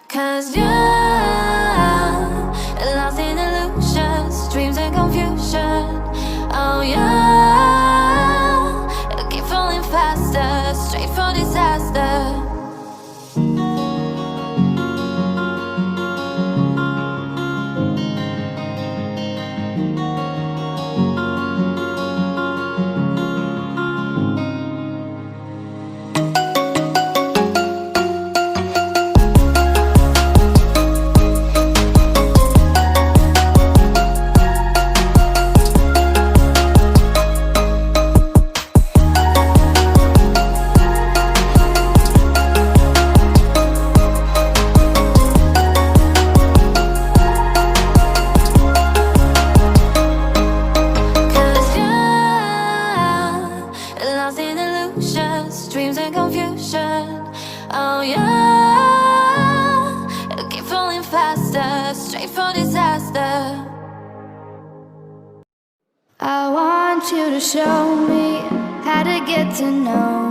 'Cause you're lost in illusions, dreams and confusion. Oh yeah, I keep falling faster, straight for disaster. Dreams and confusion. Oh yeah, I keep falling faster, straight for disaster. I want you to show me how to get to know